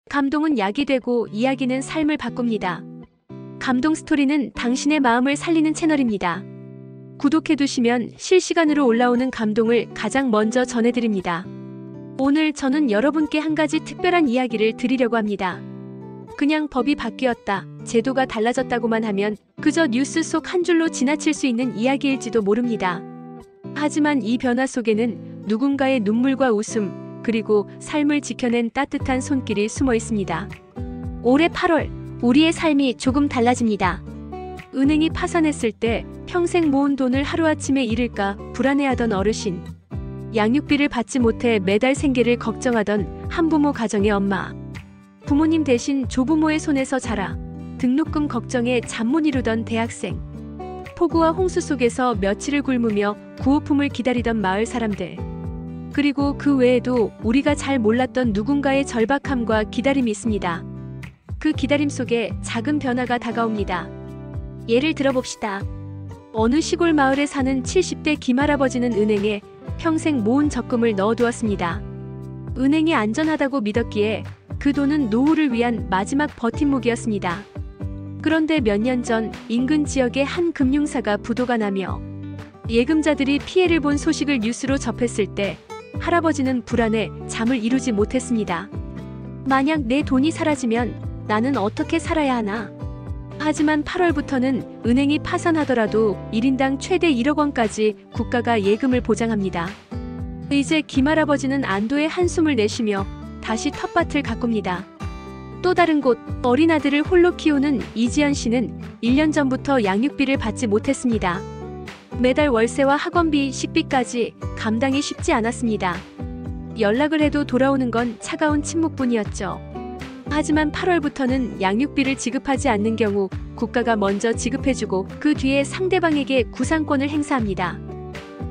감동은 약이 되고 이야기는 삶을 바꿉니다. 감동 스토리는 당신의 마음을 살리는 채널입니다. 구독해두시면 실시간으로 올라오는 감동을 가장 먼저 전해드립니다. 오늘 저는 여러분께 한 가지 특별한 이야기를 드리려고 합니다. 그냥 법이 바뀌었다, 제도가 달라졌다고만 하면 그저 뉴스 속 한 줄로 지나칠 수 있는 이야기일지도 모릅니다. 하지만 이 변화 속에는 누군가의 눈물과 웃음, 그리고 삶을 지켜낸 따뜻한 손길이 숨어 있습니다. 올해 8월, 우리의 삶이 조금 달라집니다. 은행이 파산했을 때 평생 모은 돈을 하루아침에 잃을까 불안해하던 어르신, 양육비를 받지 못해 매달 생계를 걱정하던 한부모 가정의 엄마, 부모님 대신 조부모의 손에서 자라 등록금 걱정에 잠 못 이루던 대학생, 폭우와 홍수 속에서 며칠을 굶으며 구호품을 기다리던 마을 사람들, 그리고 그 외에도 우리가 잘 몰랐던 누군가의 절박함과 기다림이 있습니다. 그 기다림 속에 작은 변화가 다가옵니다. 예를 들어봅시다. 어느 시골 마을에 사는 70대 김할아버지는 은행에 평생 모은 적금을 넣어두었습니다. 은행이 안전하다고 믿었기에 그 돈은 노후를 위한 마지막 버팀목이었습니다. 그런데 몇 년 전 인근 지역의 한 금융사가 부도가 나며 예금자들이 피해를 본 소식을 뉴스로 접했을 때 할아버지는 불안해 잠을 이루지 못했습니다. 만약 내 돈이 사라지면 나는 어떻게 살아야 하나? 하지만 8월부터는 은행이 파산하더라도 1인당 최대 1억 원까지 국가가 예금을 보장합니다. 이제 김할아버지는 안도의 한숨을 내쉬며 다시 텃밭을 가꿉니다. 또 다른 곳, 어린 아들을 홀로 키우는 이지연 씨는 1년 전부터 양육비를 받지 못했습니다. 매달 월세와 학원비, 식비까지 감당이 쉽지 않았습니다. 연락을 해도 돌아오는 건 차가운 침묵뿐이었죠. 하지만 8월부터는 양육비를 지급하지 않는 경우 국가가 먼저 지급해주고 그 뒤에 상대방에게 구상권을 행사합니다.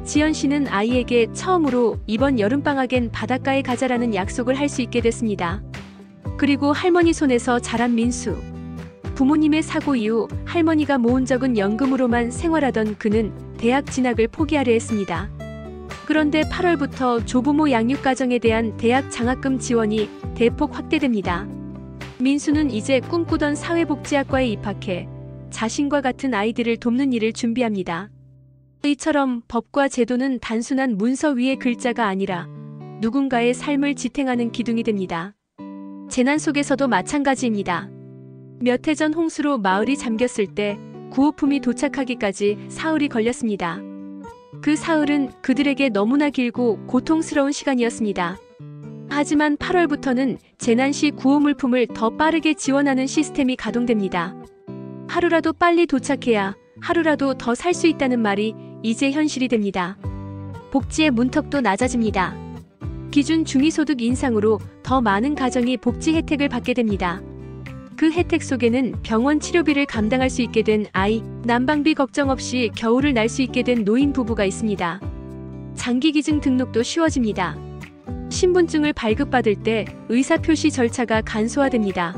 지연 씨는 아이에게 처음으로 이번 여름방학엔 바닷가에 가자라는 약속을 할 수 있게 됐습니다. 그리고 할머니 손에서 자란 민수. 부모님의 사고 이후 할머니가 모은 적은 연금으로만 생활하던 그는 대학 진학을 포기하려 했습니다. 그런데 8월부터 조부모 양육가정에 대한 대학 장학금 지원이 대폭 확대됩니다. 민수는 이제 꿈꾸던 사회복지학과에 입학해 자신과 같은 아이들을 돕는 일을 준비합니다. 이처럼 법과 제도는 단순한 문서 위의 글자가 아니라 누군가의 삶을 지탱하는 기둥이 됩니다. 재난 속에서도 마찬가지입니다. 몇 해 전 홍수로 마을이 잠겼을 때 구호품이 도착하기까지 사흘이 걸렸습니다. 그 사흘은 그들에게 너무나 길고 고통스러운 시간이었습니다. 하지만 8월부터는 재난 시 구호 물품을 더 빠르게 지원하는 시스템이 가동됩니다. 하루라도 빨리 도착해야 하루라도 더 살 수 있다는 말이 이제 현실이 됩니다. 복지의 문턱도 낮아집니다. 기준 중위소득 인상으로 더 많은 가정이 복지 혜택을 받게 됩니다. 그 혜택 속에는 병원 치료비를 감당할 수 있게 된 아이, 난방비 걱정 없이 겨울을 날 수 있게 된 노인 부부가 있습니다. 장기기증 등록도 쉬워집니다. 신분증을 발급받을 때 의사표시 절차가 간소화됩니다.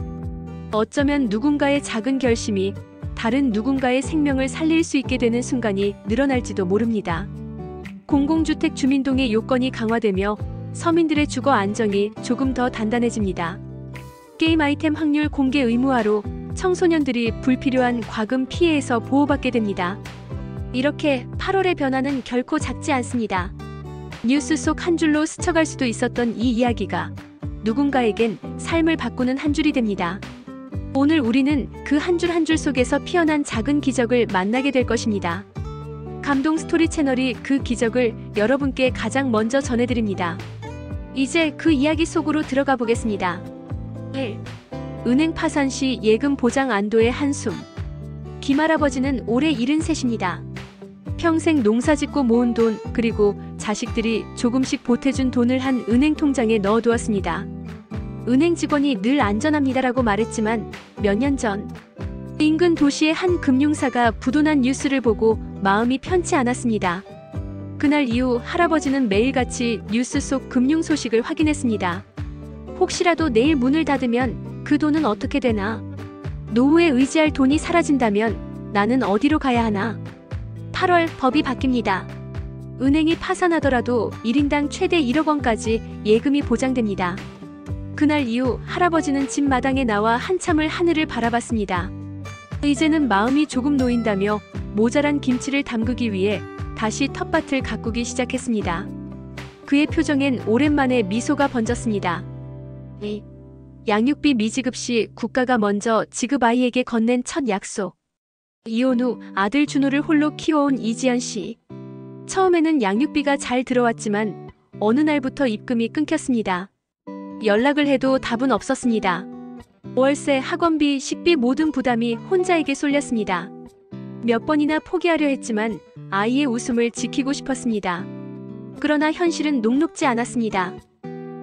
어쩌면 누군가의 작은 결심이 다른 누군가의 생명을 살릴 수 있게 되는 순간이 늘어날지도 모릅니다. 공공주택 주민동의 요건이 강화되며 서민들의 주거 안정이 조금 더 단단해집니다. 게임 아이템 확률 공개 의무화로 청소년들이 불필요한 과금 피해에서 보호받게 됩니다. 이렇게 8월의 변화는 결코 작지 않습니다. 뉴스 속 한 줄로 스쳐갈 수도 있었던 이 이야기가 누군가에겐 삶을 바꾸는 한 줄이 됩니다. 오늘 우리는 그 한 줄 한 줄 속에서 피어난 작은 기적을 만나게 될 것입니다. 감동 스토리 채널이 그 기적을 여러분께 가장 먼저 전해드립니다. 이제 그 이야기 속으로 들어가 보겠습니다. 1. 은행 파산 시 예금 보장 안도의 한숨. 김할아버지는 올해 73입니다. 평생 농사짓고 모은 돈, 그리고 자식들이 조금씩 보태준 돈을 한 은행 통장에 넣어두었습니다. 은행 직원이 늘 안전합니다라고 말했지만 몇 년 전 인근 도시의 한 금융사가 부도난 뉴스를 보고 마음이 편치 않았습니다. 그날 이후 할아버지는 매일같이 뉴스 속 금융 소식을 확인했습니다. 혹시라도 내일 문을 닫으면 그 돈은 어떻게 되나? 노후에 의지할 돈이 사라진다면 나는 어디로 가야 하나? 8월 법이 바뀝니다. 은행이 파산하더라도 1인당 최대 1억 원까지 예금이 보장됩니다. 그날 이후 할아버지는 집 마당에 나와 한참을 하늘을 바라봤습니다. 이제는 마음이 조금 놓인다며 모자란 김치를 담그기 위해 다시 텃밭을 가꾸기 시작했습니다. 그의 표정엔 오랜만에 미소가 번졌습니다. 양육비 미지급 시 국가가 먼저 지급 아이에게 건넨 첫 약속. 이혼 후 아들 준호를 홀로 키워온 이지연 씨. 처음에는 양육비가 잘 들어왔지만 어느 날부터 입금이 끊겼습니다. 연락을 해도 답은 없었습니다. 월세, 학원비, 식비 모든 부담이 혼자에게 쏠렸습니다. 몇 번이나 포기하려 했지만 아이의 웃음을 지키고 싶었습니다. 그러나 현실은 녹록지 않았습니다.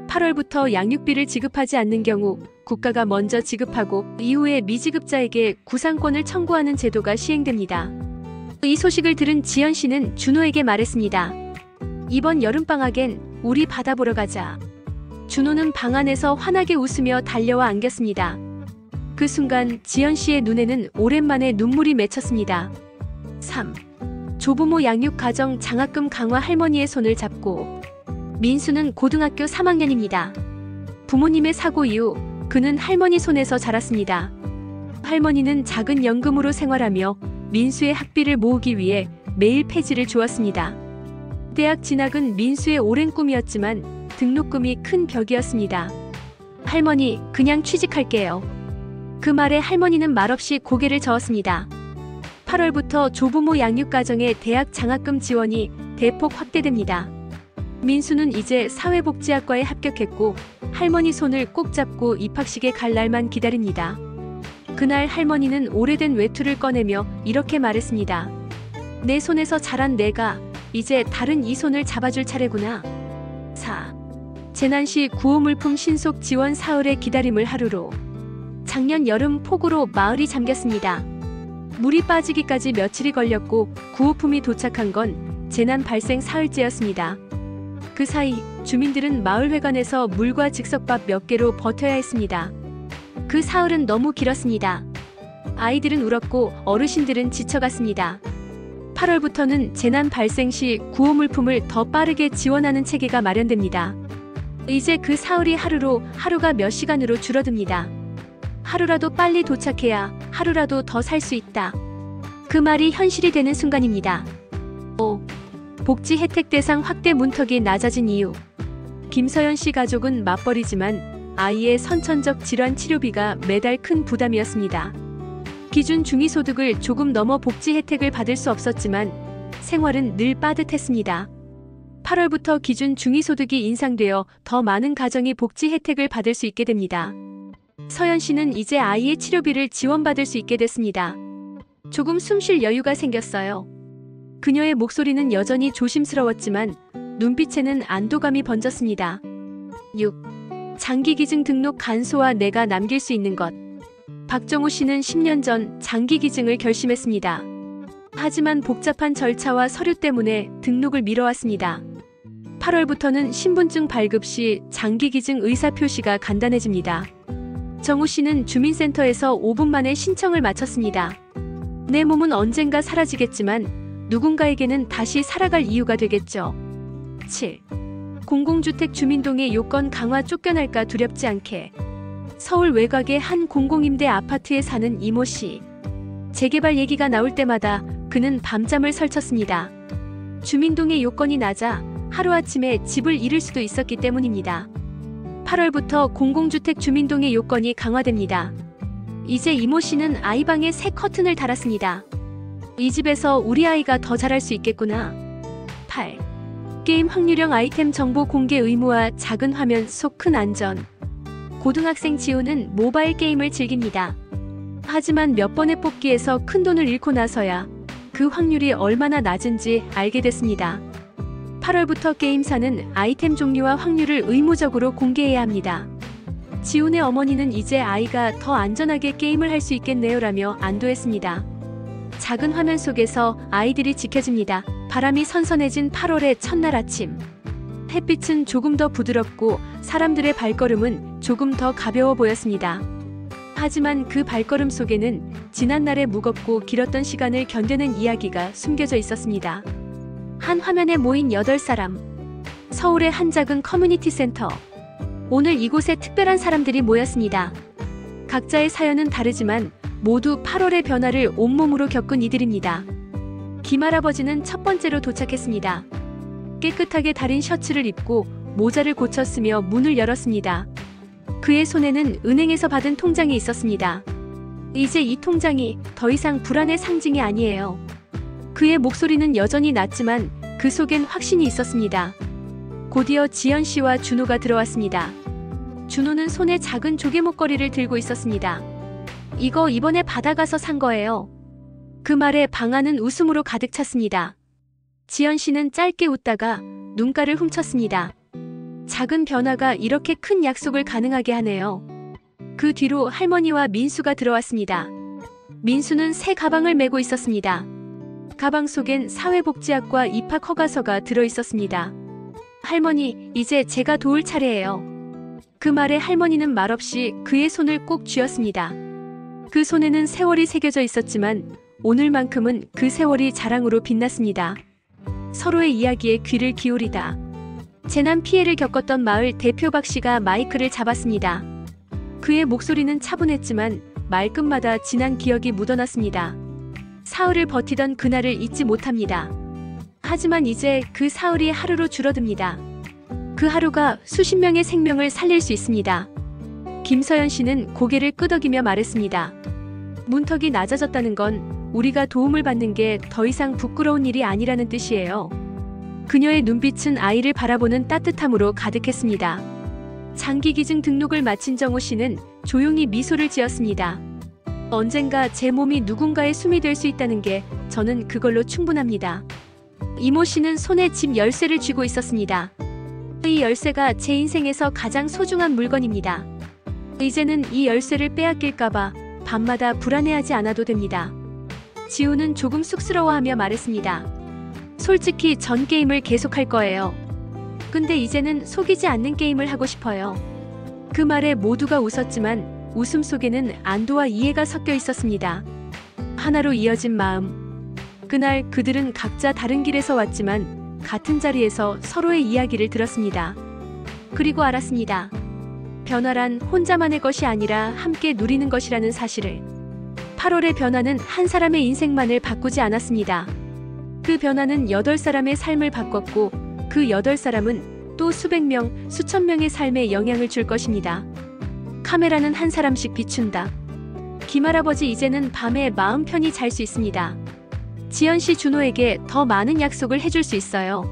8월부터 양육비를 지급하지 않는 경우 국가가 먼저 지급하고 이후에 미지급자에게 구상권을 청구하는 제도가 시행됩니다. 이 소식을 들은 지연 씨는 준호에게 말했습니다. 이번 여름방학엔 우리 바다 보러 가자. 준호는 방 안에서 환하게 웃으며 달려와 안겼습니다. 그 순간 지연 씨의 눈에는 오랜만에 눈물이 맺혔습니다. 3. 조부모 양육 가정 장학금 강화. 할머니의 손을 잡고. 민수는 고등학교 3학년입니다. 부모님의 사고 이후 그는 할머니 손에서 자랐습니다. 할머니는 작은 연금으로 생활하며 민수의 학비를 모으기 위해 매일 폐지를 주었습니다. 대학 진학은 민수의 오랜 꿈이었지만 등록금이 큰 벽이었습니다. 할머니, 그냥 취직할게요. 그 말에 할머니는 말없이 고개를 저었습니다. 8월부터 조부모 양육가정의 대학 장학금 지원이 대폭 확대됩니다. 민수는 이제 사회복지학과에 합격했고 할머니 손을 꼭 잡고 입학식에 갈 날만 기다립니다. 그날 할머니는 오래된 외투를 꺼내며 이렇게 말했습니다. 내 손에서 자란 내가 이제 다른 이 손을 잡아줄 차례구나. 4. 재난시 구호물품 신속 지원 사흘의 기다림을 하루로. 작년 여름 폭우로 마을이 잠겼습니다. 물이 빠지기까지 며칠이 걸렸고 구호품이 도착한 건 재난 발생 사흘째였습니다. 그 사이 주민들은 마을회관에서 물과 즉석밥 몇 개로 버텨야 했습니다. 그 사흘은 너무 길었습니다. 아이들은 울었고 어르신들은 지쳐갔습니다. 8월부터는 재난 발생 시 구호물품을 더 빠르게 지원하는 체계가 마련됩니다. 이제 그 사흘이 하루가 몇 시간으로 줄어듭니다. 하루라도 빨리 도착해야 하루라도 더 살 수 있다. 그 말이 현실이 되는 순간입니다. 5. 복지 혜택 대상 확대 문턱이 낮아진 이유. 김서연 씨 가족은 맞벌이지만 아이의 선천적 질환 치료비가 매달 큰 부담이었습니다. 기준 중위소득을 조금 넘어 복지 혜택을 받을 수 없었지만 생활은 늘 빠듯했습니다. 8월부터 기준 중위소득이 인상되어 더 많은 가정이 복지 혜택을 받을 수 있게 됩니다. 서연 씨는 이제 아이의 치료비를 지원받을 수 있게 됐습니다. 조금 숨 쉴 여유가 생겼어요. 그녀의 목소리는 여전히 조심스러웠지만 눈빛에는 안도감이 번졌습니다. 6. 장기기증 등록 간소화. 내가 남길 수 있는 것. 박정우 씨는 10년 전 장기기증을 결심했습니다. 하지만 복잡한 절차와 서류 때문에 등록을 미뤄왔습니다. 8월부터는 신분증 발급 시 장기기증 의사표시가 간단해집니다. 정우 씨는 주민센터에서 5분 만에 신청을 마쳤습니다. 내 몸은 언젠가 사라지겠지만 누군가에게는 다시 살아갈 이유가 되겠죠. 7. 공공주택 주민동의 요건 강화. 쫓겨날까 두렵지 않게. 서울 외곽의 한 공공임대 아파트에 사는 이모 씨. 재개발 얘기가 나올 때마다 그는 밤잠을 설쳤습니다. 주민동의 요건이 낮아 하루아침에 집을 잃을 수도 있었기 때문입니다. 8월부터 공공주택 주민동의 요건이 강화됩니다. 이제 이모 씨는 아이방에 새 커튼을 달았습니다. 이 집에서 우리 아이가 더 잘할 수 있겠구나. 8. 게임 확률형 아이템 정보 공개 의무화. 작은 화면 속 큰 안전. 고등학생 지우는 모바일 게임을 즐깁니다. 하지만 몇 번의 뽑기에서 큰 돈을 잃고 나서야 그 확률이 얼마나 낮은지 알게 됐습니다. 8월부터 게임사는 아이템 종류와 확률을 의무적으로 공개해야 합니다. 지훈의 어머니는 이제 아이가 더 안전하게 게임을 할 수 있겠네요라며 안도했습니다. 작은 화면 속에서 아이들이 지켜집니다. 바람이 선선해진 8월의 첫날 아침. 햇빛은 조금 더 부드럽고 사람들의 발걸음은 조금 더 가벼워 보였습니다. 하지만 그 발걸음 속에는 지난날의 무겁고 길었던 시간을 견뎌낸 이야기가 숨겨져 있었습니다. 한 화면에 모인 8사람. 서울의 한 작은 커뮤니티 센터. 오늘 이곳에 특별한 사람들이 모였습니다. 각자의 사연은 다르지만 모두 8월의 변화를 온몸으로 겪은 이들입니다. 김할아버지는 첫 번째로 도착했습니다. 깨끗하게 다린 셔츠를 입고 모자를 고쳤으며 문을 열었습니다. 그의 손에는 은행에서 받은 통장이 있었습니다. 이제 이 통장이 더 이상 불안의 상징이 아니에요. 그의 목소리는 여전히 낮지만 그 속엔 확신이 있었습니다. 곧이어 지연 씨와 준호가 들어왔습니다. 준호는 손에 작은 조개 목걸이를 들고 있었습니다. 이거 이번에 받아가서 산 거예요. 그 말에 방 안은 웃음으로 가득 찼습니다. 지연 씨는 짧게 웃다가 눈가를 훔쳤습니다. 작은 변화가 이렇게 큰 약속을 가능하게 하네요. 그 뒤로 할머니와 민수가 들어왔습니다. 민수는 새 가방을 메고 있었습니다. 가방 속엔 사회복지학과 입학 허가서가 들어있었습니다. 할머니, 이제 제가 도울 차례예요. 그 말에 할머니는 말없이 그의 손을 꼭 쥐었습니다. 그 손에는 세월이 새겨져 있었지만 오늘만큼은 그 세월이 자랑으로 빛났습니다. 서로의 이야기에 귀를 기울이다. 재난 피해를 겪었던 마을 대표 박 씨가 마이크를 잡았습니다. 그의 목소리는 차분했지만 말끝마다 지난 기억이 묻어났습니다. 사흘을 버티던 그날을 잊지 못합니다. 하지만 이제 그 사흘이 하루로 줄어듭니다. 그 하루가 수십 명의 생명을 살릴 수 있습니다. 김서연 씨는 고개를 끄덕이며 말했습니다. 문턱이 낮아졌다는 건 우리가 도움을 받는 게 더 이상 부끄러운 일이 아니라는 뜻이에요. 그녀의 눈빛은 아이를 바라보는 따뜻함으로 가득했습니다. 장기기증 등록을 마친 정호 씨는 조용히 미소를 지었습니다. 언젠가 제 몸이 누군가의 숨이 될 수 있다는 게 저는 그걸로 충분합니다. 이모 씨는 손에 집 열쇠를 쥐고 있었습니다. 이 열쇠가 제 인생에서 가장 소중한 물건입니다. 이제는 이 열쇠를 빼앗길까봐 밤마다 불안해하지 않아도 됩니다. 지우는 조금 쑥스러워하며 말했습니다. 솔직히 전 게임을 계속할 거예요. 근데 이제는 속이지 않는 게임을 하고 싶어요. 그 말에 모두가 웃었지만 웃음 속에는 안도와 이해가 섞여 있었습니다. 하나로 이어진 마음. 그날 그들은 각자 다른 길에서 왔지만 같은 자리에서 서로의 이야기를 들었습니다. 그리고 알았습니다. 변화란 혼자만의 것이 아니라 함께 누리는 것이라는 사실을. 8월의 변화는 한 사람의 인생만을 바꾸지 않았습니다. 그 변화는 8사람의 삶을 바꿨고 그 8사람은 또 수백 명, 수천 명의 삶에 영향을 줄 것입니다. 카메라는 한 사람씩 비춘다. 김할아버지 이제는 밤에 마음 편히 잘 수 있습니다. 지연 씨 준호에게 더 많은 약속을 해줄 수 있어요.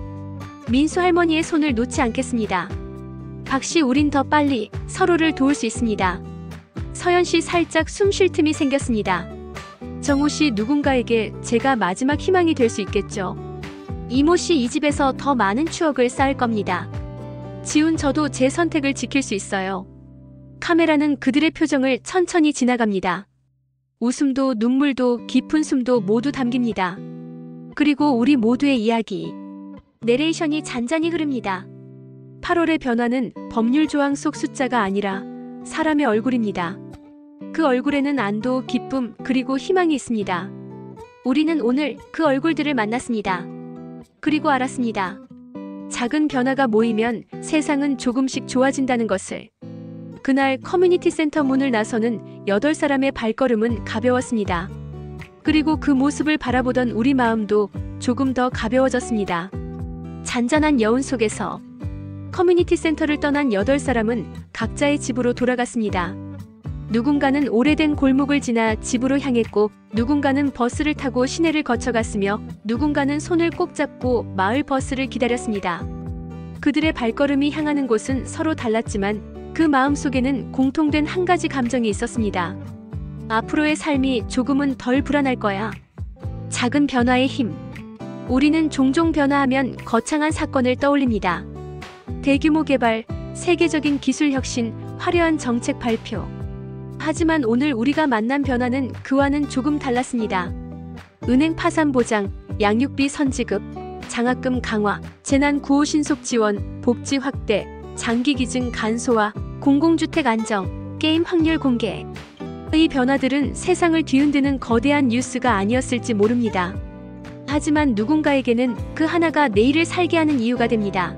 민수 할머니의 손을 놓지 않겠습니다. 박 씨 우린 더 빨리 서로를 도울 수 있습니다. 서연 씨 살짝 숨 쉴 틈이 생겼습니다. 정우 씨 누군가에게 제가 마지막 희망이 될 수 있겠죠. 이모 씨 이 집에서 더 많은 추억을 쌓을 겁니다. 지훈 저도 제 선택을 지킬 수 있어요. 카메라는 그들의 표정을 천천히 지나갑니다. 웃음도 눈물도 깊은 숨도 모두 담깁니다. 그리고 우리 모두의 이야기. 내레이션이 잔잔히 흐릅니다. 8월의 변화는 법률 조항 속 숫자가 아니라 사람의 얼굴입니다. 그 얼굴에는 안도, 기쁨, 그리고 희망이 있습니다. 우리는 오늘 그 얼굴들을 만났습니다. 그리고 알았습니다. 작은 변화가 모이면 세상은 조금씩 좋아진다는 것을. 그날 커뮤니티 센터 문을 나서는 8사람의 발걸음은 가벼웠습니다. 그리고 그 모습을 바라보던 우리 마음도 조금 더 가벼워졌습니다. 잔잔한 여운 속에서 커뮤니티 센터를 떠난 8사람은 각자의 집으로 돌아갔습니다. 누군가는 오래된 골목을 지나 집으로 향했고 누군가는 버스를 타고 시내를 거쳐갔으며 누군가는 손을 꼭 잡고 마을 버스를 기다렸습니다. 그들의 발걸음이 향하는 곳은 서로 달랐지만 그 마음속에는 공통된 한 가지 감정이 있었습니다. 앞으로의 삶이 조금은 덜 불안할 거야. 작은 변화의 힘. 우리는 종종 변화하면 거창한 사건을 떠올립니다. 대규모 개발, 세계적인 기술 혁신, 화려한 정책 발표. 하지만 오늘 우리가 만난 변화는 그와는 조금 달랐습니다. 은행 파산 보장, 양육비 선지급, 장학금 강화, 재난 구호 신속 지원, 복지 확대, 장기 기증 간소화, 공공주택 안정, 게임 확률 공개. 이 변화들은 세상을 뒤흔드는 거대한 뉴스가 아니었을지 모릅니다. 하지만 누군가에게는 그 하나가 내일을 살게 하는 이유가 됩니다.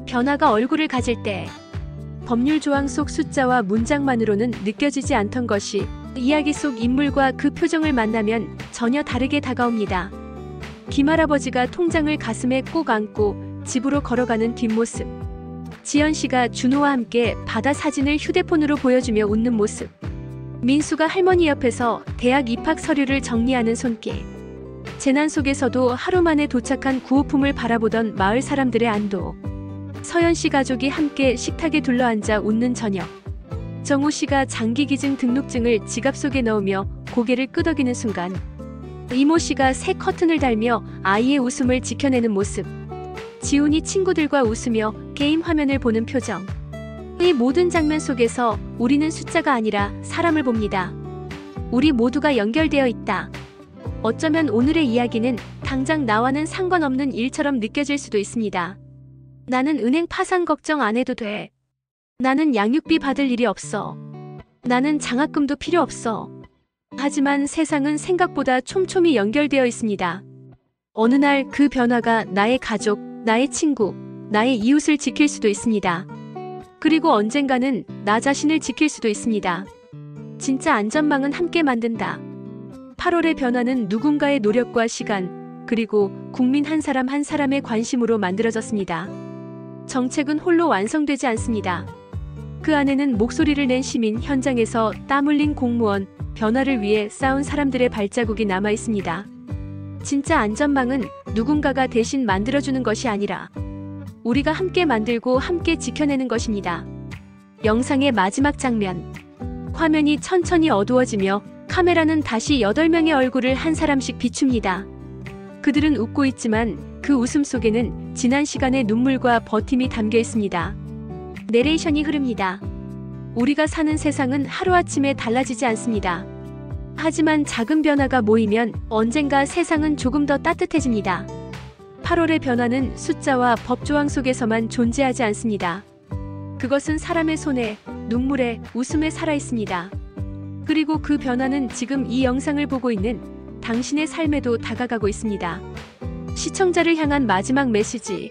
변화가 얼굴을 가질 때 법률 조항 속 숫자와 문장만으로는 느껴지지 않던 것이 이야기 속 인물과 그 표정을 만나면 전혀 다르게 다가옵니다. 김할아버지가 통장을 가슴에 꼭 안고 집으로 걸어가는 뒷모습. 지연 씨가 준호와 함께 바다 사진을 휴대폰으로 보여주며 웃는 모습. 민수가 할머니 옆에서 대학 입학 서류를 정리하는 손길. 재난 속에서도 하루 만에 도착한 구호품을 바라보던 마을 사람들의 안도. 서연 씨 가족이 함께 식탁에 둘러앉아 웃는 저녁. 정우 씨가 장기 기증 등록증을 지갑 속에 넣으며 고개를 끄덕이는 순간. 이모 씨가 새 커튼을 달며 아이의 웃음을 지켜내는 모습. 지훈이 친구들과 웃으며 게임 화면을 보는 표정. 이 모든 장면 속에서 우리는 숫자가 아니라 사람을 봅니다. 우리 모두가 연결되어 있다. 어쩌면 오늘의 이야기는 당장 나와는 상관없는 일처럼 느껴질 수도 있습니다. 나는 은행 파산 걱정 안 해도 돼. 나는 양육비 받을 일이 없어. 나는 장학금도 필요 없어. 하지만 세상은 생각보다 촘촘히 연결되어 있습니다. 어느 날 그 변화가 나의 가족, 나의 친구, 나의 이웃을 지킬 수도 있습니다. 그리고 언젠가는 나 자신을 지킬 수도 있습니다. 진짜 안전망은 함께 만든다. 8월의 변화는 누군가의 노력과 시간, 그리고 국민 한 사람 한 사람의 관심으로 만들어졌습니다. 정책은 홀로 완성되지 않습니다. 그 안에는 목소리를 낸 시민, 현장에서 땀 흘린 공무원, 변화를 위해 싸운 사람들의 발자국이 남아 있습니다. 진짜 안전망은 누군가가 대신 만들어주는 것이 아니라 우리가 함께 만들고 함께 지켜내는 것입니다. 영상의 마지막 장면. 화면이 천천히 어두워지며 카메라는 다시 8명의 얼굴을 한 사람씩 비춥니다. 그들은 웃고 있지만 그 웃음 속에는 지난 시간의 눈물과 버팀이 담겨 있습니다. 내레이션이 흐릅니다. 우리가 사는 세상은 하루아침에 달라지지 않습니다. 하지만 작은 변화가 모이면 언젠가 세상은 조금 더 따뜻해집니다. 8월의 변화는 숫자와 법조항 속에서만 존재하지 않습니다. 그것은 사람의 손에, 눈물에, 웃음에 살아있습니다. 그리고 그 변화는 지금 이 영상을 보고 있는 당신의 삶에도 다가가고 있습니다. 시청자를 향한 마지막 메시지.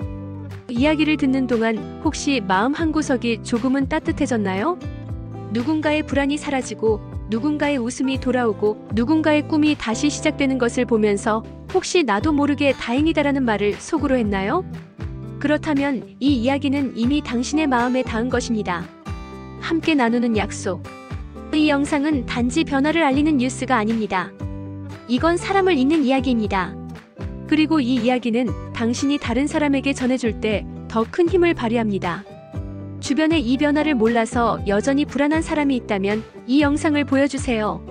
이야기를 듣는 동안 혹시 마음 한구석이 조금은 따뜻해졌나요? 누군가의 불안이 사라지고 누군가의 웃음이 돌아오고 누군가의 꿈이 다시 시작되는 것을 보면서 혹시 나도 모르게 다행이다라는 말을 속으로 했나요? 그렇다면 이 이야기는 이미 당신의 마음에 닿은 것입니다. 함께 나누는 약속. 이 영상은 단지 변화를 알리는 뉴스가 아닙니다. 이건 사람을 잇는 이야기입니다. 그리고 이 이야기는 당신이 다른 사람에게 전해줄 때 더 큰 힘을 발휘합니다. 주변에 이 변화를 몰라서 여전히 불안한 사람이 있다면 이 영상을 보여주세요.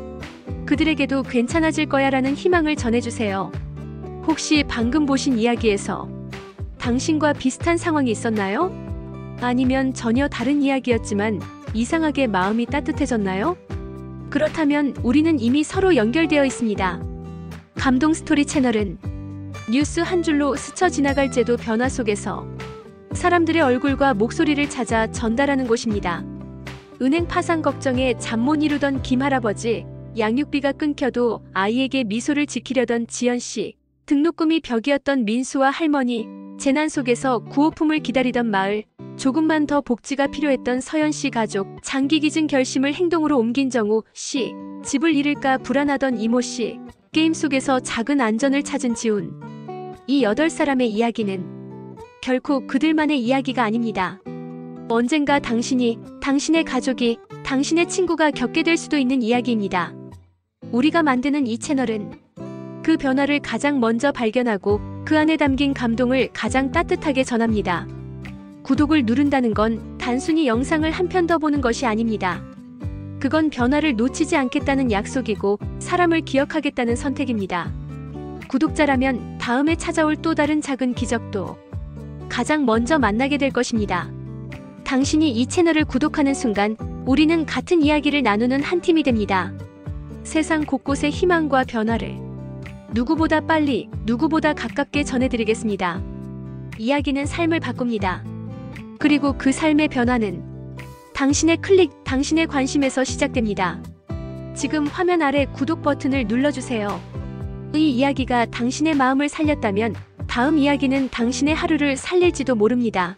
그들에게도 괜찮아질 거야 라는 희망을 전해주세요. 혹시 방금 보신 이야기에서 당신과 비슷한 상황이 있었나요? 아니면 전혀 다른 이야기였지만 이상하게 마음이 따뜻해졌나요? 그렇다면 우리는 이미 서로 연결되어 있습니다. 감동 스토리 채널은 뉴스 한 줄로 스쳐 지나갈 제도 변화 속에서 사람들의 얼굴과 목소리를 찾아 전달하는 곳입니다. 은행 파산 걱정에 잠 못 이루던 김할아버지, 양육비가 끊겨도 아이에게 미소를 지키려던 지연씨, 등록금이 벽이었던 민수와 할머니, 재난 속에서 구호품을 기다리던 마을, 조금만 더 복지가 필요했던 서연씨 가족, 장기 기증 결심을 행동으로 옮긴 정우씨, 집을 잃을까 불안하던 이모씨, 게임 속에서 작은 안전을 찾은 지훈. 이 8사람의 이야기는 결코 그들만의 이야기가 아닙니다. 언젠가 당신이, 당신의 가족이, 당신의 친구가 겪게 될 수도 있는 이야기입니다. 우리가 만드는 이 채널은 그 변화를 가장 먼저 발견하고 그 안에 담긴 감동을 가장 따뜻하게 전합니다. 구독을 누른다는 건 단순히 영상을 한 편 더 보는 것이 아닙니다. 그건 변화를 놓치지 않겠다는 약속이고 사람을 기억하겠다는 선택입니다. 구독자라면 다음에 찾아올 또 다른 작은 기적도 가장 먼저 만나게 될 것입니다. 당신이 이 채널을 구독하는 순간 우리는 같은 이야기를 나누는 한 팀이 됩니다. 세상 곳곳의 희망과 변화를 누구보다 빨리, 누구보다 가깝게 전해드리겠습니다. 이야기는 삶을 바꿉니다. 그리고 그 삶의 변화는 당신의 클릭, 당신의 관심에서 시작됩니다. 지금 화면 아래 구독 버튼을 눌러주세요. 이 이야기가 당신의 마음을 살렸다면 다음 이야기는 당신의 하루를 살릴지도 모릅니다.